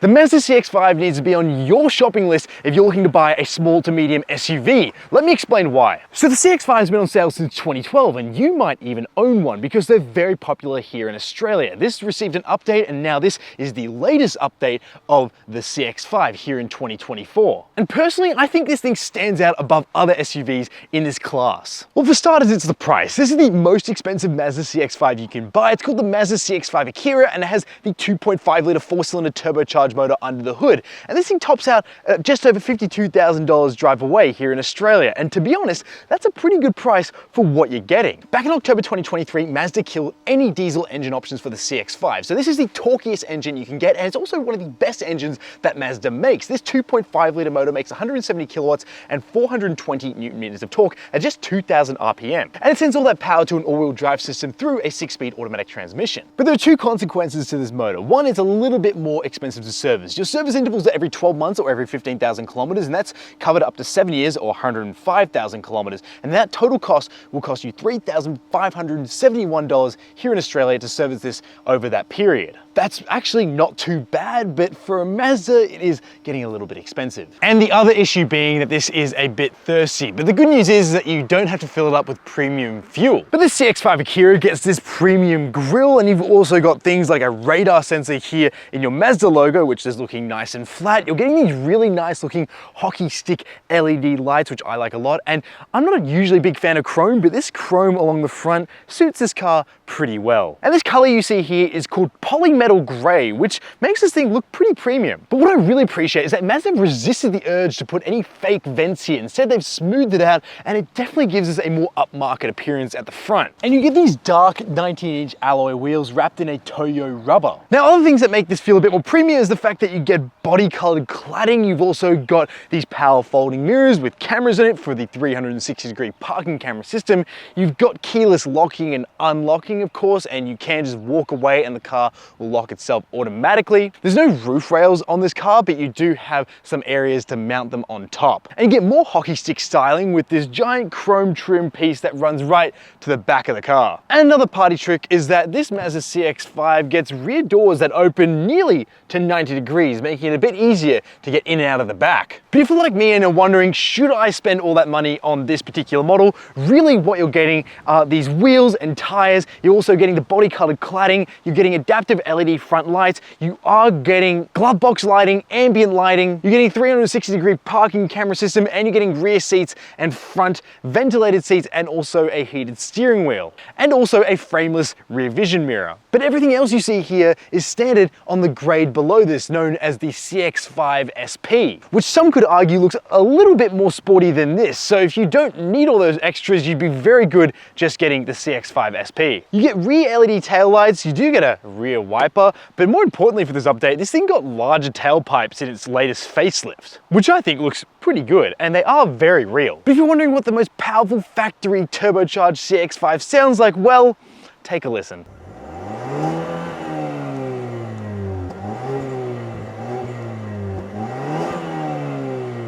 The Mazda CX-5 needs to be on your shopping list if you're looking to buy a small to medium SUV. Let me explain why. So the CX-5 has been on sale since 2012, and you might even own one because they're very popular here in Australia. This received an update, and now this is the latest update of the CX-5 here in 2024. And personally, I think this thing stands out above other SUVs in this class. Well, for starters, it's the price. This is the most expensive Mazda CX-5 you can buy. It's called the Mazda CX-5 Akira, and it has the 2.5 litre 4-cylinder turbocharged motor under the hood. And this thing tops out at just over $52,000 drive away here in Australia. And to be honest, that's a pretty good price for what you're getting. Back in October 2023, Mazda killed any diesel engine options for the CX-5. So this is the torquiest engine you can get, and it's also one of the best engines that Mazda makes. This 2.5 litre motor makes 170 kilowatts and 420 Newton meters of torque at just 2,000 RPM. And it sends all that power to an all-wheel drive system through a 6-speed automatic transmission. But there are two consequences to this motor. One, it's a little bit more expensive to service. Your service intervals are every 12 months or every 15,000 kilometers, and that's covered up to 7 years or 105,000 kilometers. And that total cost will cost you $3,571 here in Australia to service this over that period. That's actually not too bad, but for a Mazda, it is getting a little bit expensive. And the other issue being that this is a bit thirsty, but the good news is that you don't have to fill it up with premium fuel. But this CX-5 Akira gets this premium grille, and you've also got things like a radar sensor here in your Mazda logo, which is looking nice and flat. You're getting these really nice looking hockey stick LED lights, which I like a lot. And I'm not usually a big fan of chrome, but this chrome along the front suits this car pretty well. And this color you see here is called polymetal gray, which makes this thing look pretty premium. But what I really appreciate is that Mazda have resisted the urge to put any fake vents here. Instead, they've smoothed it out, and it definitely gives us a more upmarket appearance at the front. And you get these dark 19-inch alloy wheels wrapped in a Toyo rubber. Now, other things that make this feel a bit more premium is the fact that you get body-colored cladding. You've also got these power folding mirrors with cameras in it for the 360-degree parking camera system. You've got keyless locking and unlocking, of course, and you can just walk away and the car will lock itself automatically. There's no roof rails on this car, but you do have some areas to mount them on top. And you get more hockey stick styling with this giant chrome trim piece that runs right to the back of the car. And another party trick is that this Mazda CX-5 gets rear doors that open nearly to 90 degrees, making it a bit easier to get in and out of the back. But if you're like me and are wondering, should I spend all that money on this particular model? Really what you're getting are these wheels and tires. You're also getting the body colored cladding. You're getting adaptive LED front lights. You are getting glove box lighting, ambient lighting. You're getting 360-degree parking camera system, and you're getting rear seats and front ventilated seats, and also a heated steering wheel, and also a frameless rear vision mirror. But everything else you see here is standard on the grade below this, known as the CX-5 SP, which some could argue looks a little bit more sporty than this. So if you don't need all those extras, you'd be very good just getting the CX-5 SP. You get rear LED taillights, you do get a rear wiper, but more importantly for this update, this thing got larger tailpipes in its latest facelift, which I think looks pretty good, and they are very real. But if you're wondering what the most powerful factory turbocharged CX-5 sounds like, well, take a listen.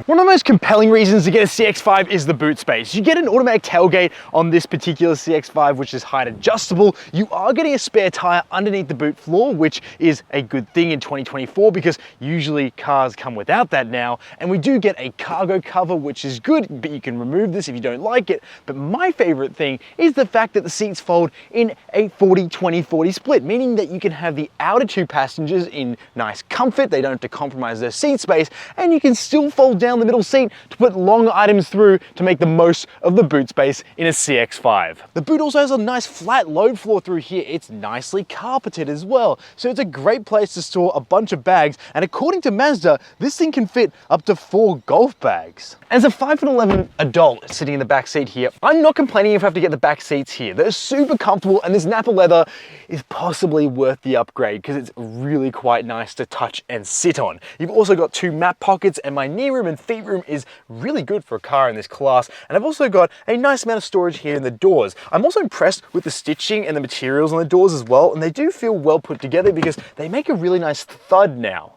One of the most compelling reasons to get a CX-5 is the boot space. You get an automatic tailgate on this particular CX-5, which is height adjustable. You are getting a spare tire underneath the boot floor, which is a good thing in 2024 because usually cars come without that now. And we do get a cargo cover, which is good, but you can remove this if you don't like it. But my favorite thing is the fact that the seats fold in a 40-20-40 split, meaning that you can have the outer two passengers in nice comfort. They don't have to compromise their seat space, and you can still fold down the middle seat to put long items through to make the most of the boot space in a CX-5. The boot also has a nice flat load floor through here. It's nicely carpeted as well, so it's a great place to store a bunch of bags, and according to Mazda, this thing can fit up to 4 golf bags. As a 5'11" adult sitting in the back seat here, I'm not complaining if I have to get the back seats here. They're super comfortable, and this Nappa leather is possibly worth the upgrade because it's really quite nice to touch and sit on. You've also got 2 map pockets, and my knee room and feet room is really good for a car in this class. And I've also got a nice amount of storage here in the doors. I'm also impressed with the stitching and the materials on the doors as well, and they do feel well put together because they make a really nice thud now.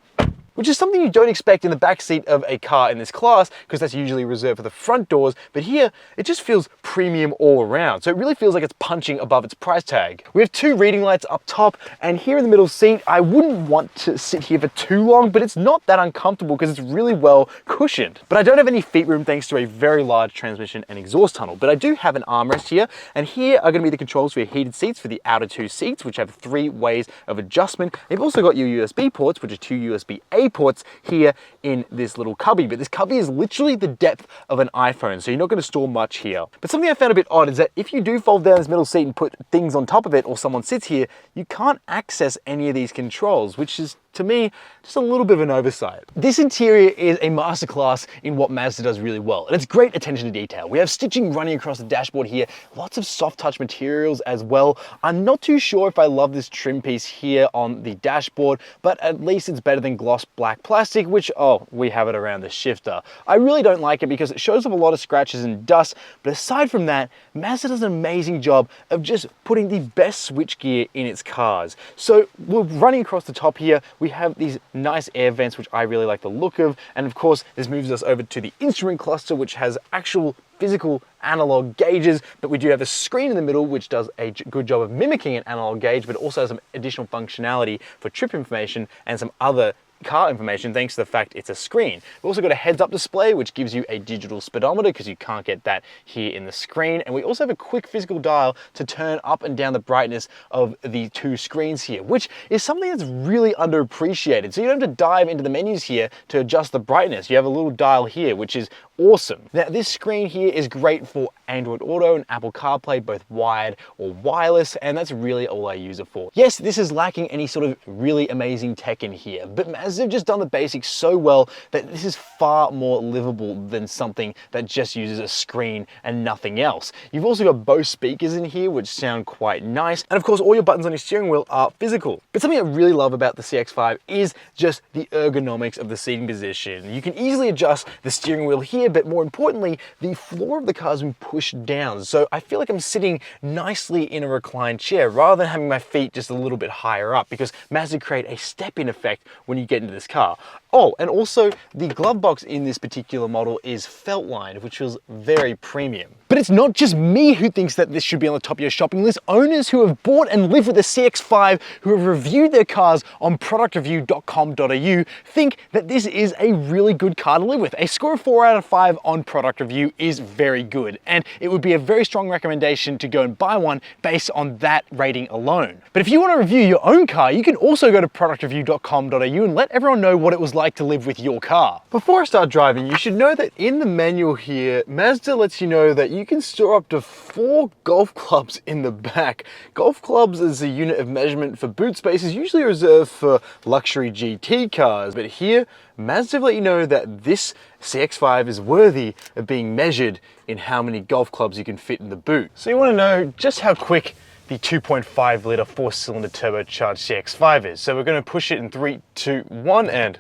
which is something you don't expect in the backseat of a car in this class, because that's usually reserved for the front doors. But here, it just feels premium all around. So it really feels like it's punching above its price tag. We have 2 reading lights up top, and here in the middle seat, I wouldn't want to sit here for too long, but it's not that uncomfortable because it's really well cushioned. But I don't have any feet room thanks to a very large transmission and exhaust tunnel, but I do have an armrest here, and here are going to be the controls for your heated seats for the outer 2 seats, which have 3 ways of adjustment. You've also got your USB ports, which are 2 USB-A ports here in this little cubby, but this cubby is literally the depth of an iPhone, so you're not going to store much here. But something I found a bit odd is that if you do fold down this middle seat and put things on top of it, or someone sits here, you can't access any of these controls, which is, to me, just a little bit of an oversight. This interior is a masterclass in what Mazda does really well, and it's great attention to detail. We have stitching running across the dashboard here, lots of soft touch materials as well. I'm not too sure if I love this trim piece here on the dashboard, but at least it's better than gloss black plastic, which, oh, we have it around the shifter. I really don't like it because it shows up a lot of scratches and dust, but aside from that, Mazda does an amazing job of just putting the best switchgear in its cars. So we're running across the top here. We have these nice air vents, which I really like the look of. And of course, this moves us over to the instrument cluster, which has actual physical analog gauges, but we do have a screen in the middle, which does a good job of mimicking an analog gauge, but also has some additional functionality for trip information and some other car information thanks to the fact it's a screen. We've also got a heads-up display which gives you a digital speedometer because you can't get that here in the screen, and we also have a quick physical dial to turn up and down the brightness of the 2 screens here, which is something that's really underappreciated. So you don't have to dive into the menus here to adjust the brightness. You have a little dial here, which is awesome. Now this screen here is great for Android Auto and Apple CarPlay, both wired or wireless, and that's really all I use it for. Yes, this is lacking any sort of really amazing tech in here, but Mazda have just done the basics so well that this is far more livable than something that just uses a screen and nothing else. You've also got Bose speakers in here, which sound quite nice, and of course all your buttons on your steering wheel are physical. But something I really love about the CX-5 is just the ergonomics of the seating position. You can easily adjust the steering wheel here, but more importantly, the floor of the car has been pushed down. So I feel like I'm sitting nicely in a reclined chair rather than having my feet just a little bit higher up, because Mazda create a step-in effect when you get into this car. Oh, and also the glove box in this particular model is felt lined, which feels very premium. But it's not just me who thinks that this should be on the top of your shopping list. Owners who have bought and lived with the CX-5, who have reviewed their cars on productreview.com.au, think that this is a really good car to live with. A score of 4 out of 5 on Product Review is very good, and it would be a very strong recommendation to go and buy one based on that rating alone. But if you want to review your own car, you can also go to productreview.com.au and let everyone know what it was like to live with your car. Before I start driving, you should know that in the manual here, Mazda lets you know that you can store up to 4 golf clubs in the back. Golf clubs as a unit of measurement for boot space is usually reserved for luxury GT cars, but here, Mazda let you know that this CX-5 is worthy of being measured in how many golf clubs you can fit in the boot. So you want to know just how quick the 2.5 litre 4-cylinder turbocharged CX-5 is. So we're going to push it in 3, 2, 1, and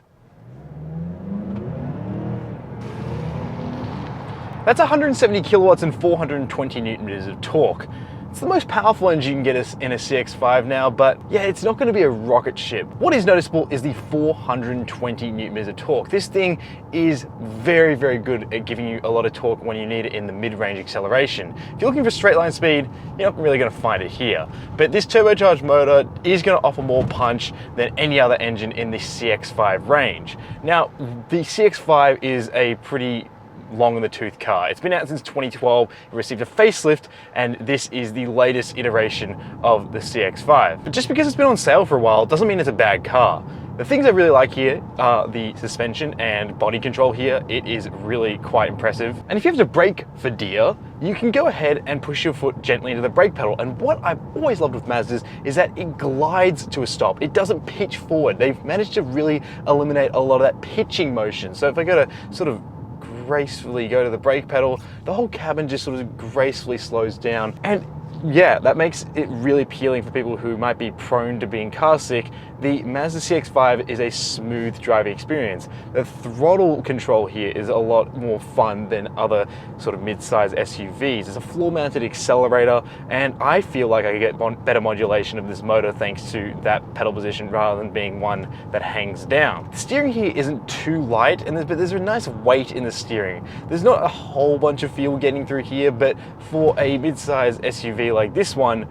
that's 170 kilowatts and 420 newton meters of torque. It's the most powerful engine you can get in a CX-5 now, but yeah, it's not going to be a rocket ship. What is noticeable is the 420 newton meters of torque. This thing is very, very good at giving you a lot of torque when you need it in the mid-range acceleration. If you're looking for straight line speed, you're not really going to find it here. But this turbocharged motor is going to offer more punch than any other engine in the CX-5 range. Now, the CX-5 is a pretty long in the tooth car. It's been out since 2012, it received a facelift, and this is the latest iteration of the CX-5. But just because it's been on sale for a while doesn't mean it's a bad car. The things I really like here are the suspension and body control here. It is really quite impressive. And if you have to brake for deer, you can go ahead and push your foot gently into the brake pedal. And what I've always loved with Mazdas is that it glides to a stop. It doesn't pitch forward. They've managed to really eliminate a lot of that pitching motion. So if I go to sort of gracefully go to the brake pedal, the whole cabin just sort of gracefully slows down. And yeah, that makes it really appealing for people who might be prone to being car sick. The Mazda CX-5 is a smooth driving experience. The throttle control here is a lot more fun than other sort of mid-size SUVs. There's a floor-mounted accelerator, and I feel like I get better modulation of this motor thanks to that pedal position rather than being one that hangs down. The steering here isn't too light, but there's a nice weight in the steering. There's not a whole bunch of fuel getting through here, but for a mid-size SUV like this one,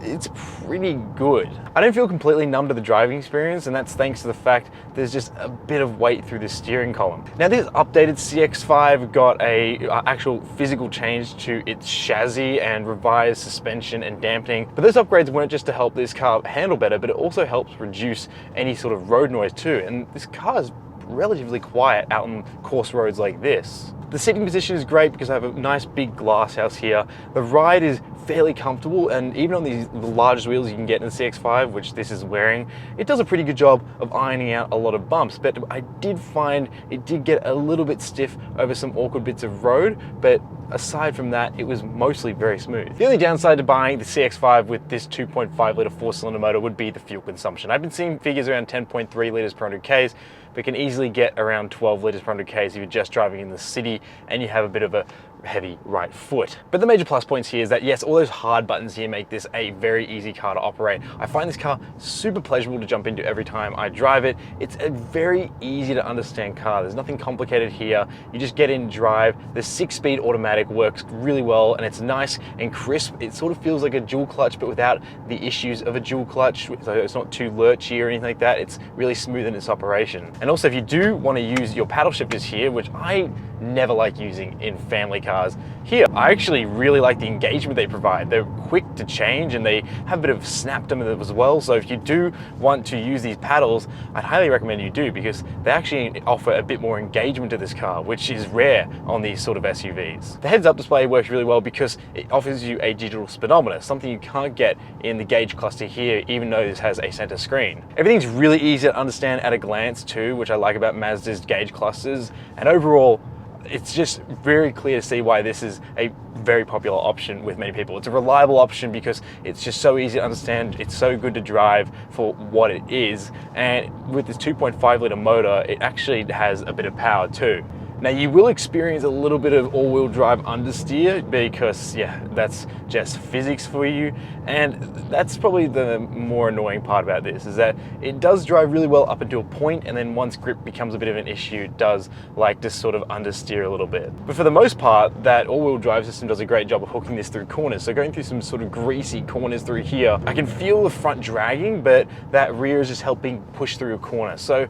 it's pretty good. I don't feel completely numb to the driving experience, and that's thanks to the fact there's just a bit of weight through the steering column. Now, this updated CX-5 got a actual physical change to its chassis and revised suspension and dampening, but those upgrades weren't just to help this car handle better, but it also helps reduce any sort of road noise too, and this car is relatively quiet out on coarse roads like this. The seating position is great because I have a nice big glass house here. The ride is fairly comfortable, and even on the largest wheels you can get in the CX-5, which this is wearing, it does a pretty good job of ironing out a lot of bumps, but I did find it did get a little bit stiff over some awkward bits of road, but aside from that, it was mostly very smooth. The only downside to buying the CX-5 with this 2.5 litre 4-cylinder motor would be the fuel consumption. I've been seeing figures around 10.3 litres per 100 Ks, but can easily get around 12 litres per 100 Ks if you're just driving in the city and you have a bit of a heavy right foot. But the major plus points here is that yes, all those hard buttons here make this a very easy car to operate. I find this car super pleasurable to jump into every time I drive it. It's a very easy to understand car. There's nothing complicated here. You just get in, drive. The 6-speed automatic works really well, and it's nice and crisp. It sort of feels like a dual clutch, but without the issues of a dual clutch. So it's not too lurchy or anything like that. It's really smooth in its operation. And also, if you do want to use your paddle shifters here, which I never like using in family cars, here I actually really like the engagement they provide. They're quick to change and they have a bit of snap to them as well. So if you do want to use these paddles, I'd highly recommend you do, because they actually offer a bit more engagement to this car, which is rare on these sort of SUVs. The heads-up display works really well because it offers you a digital speedometer, something you can't get in the gauge cluster here, even though this has a center screen. Everything's really easy to understand at a glance too, which I like about Mazda's gauge clusters, and overall, it's just very clear to see why this is a very popular option with many people. It's a reliable option because it's just so easy to understand. It's so good to drive for what it is. And with this 2.5 litre motor, it actually has a bit of power too. Now, you will experience a little bit of all-wheel drive understeer because, yeah, that's just physics for you. And that's probably the more annoying part about this, is that it does drive really well up until a point, and then once grip becomes a bit of an issue, it does like to sort of understeer a little bit. But for the most part, that all-wheel drive system does a great job of hooking this through corners. So going through some sort of greasy corners through here, I can feel the front dragging, but that rear is just helping push through a corner. So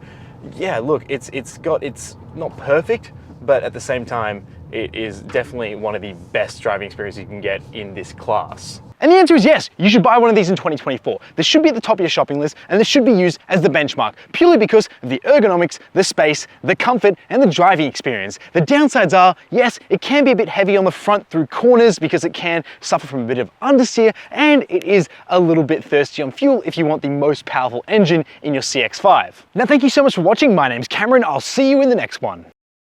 yeah, look, it's not perfect, but at the same time, it is definitely one of the best driving experiences you can get in this class. And the answer is yes, you should buy one of these in 2024. This should be at the top of your shopping list, and this should be used as the benchmark, purely because of the ergonomics, the space, the comfort, and the driving experience. The downsides are, yes, it can be a bit heavy on the front through corners because it can suffer from a bit of understeer, and it is a little bit thirsty on fuel if you want the most powerful engine in your CX-5. Now, thank you so much for watching. My name's Cameron. I'll see you in the next one.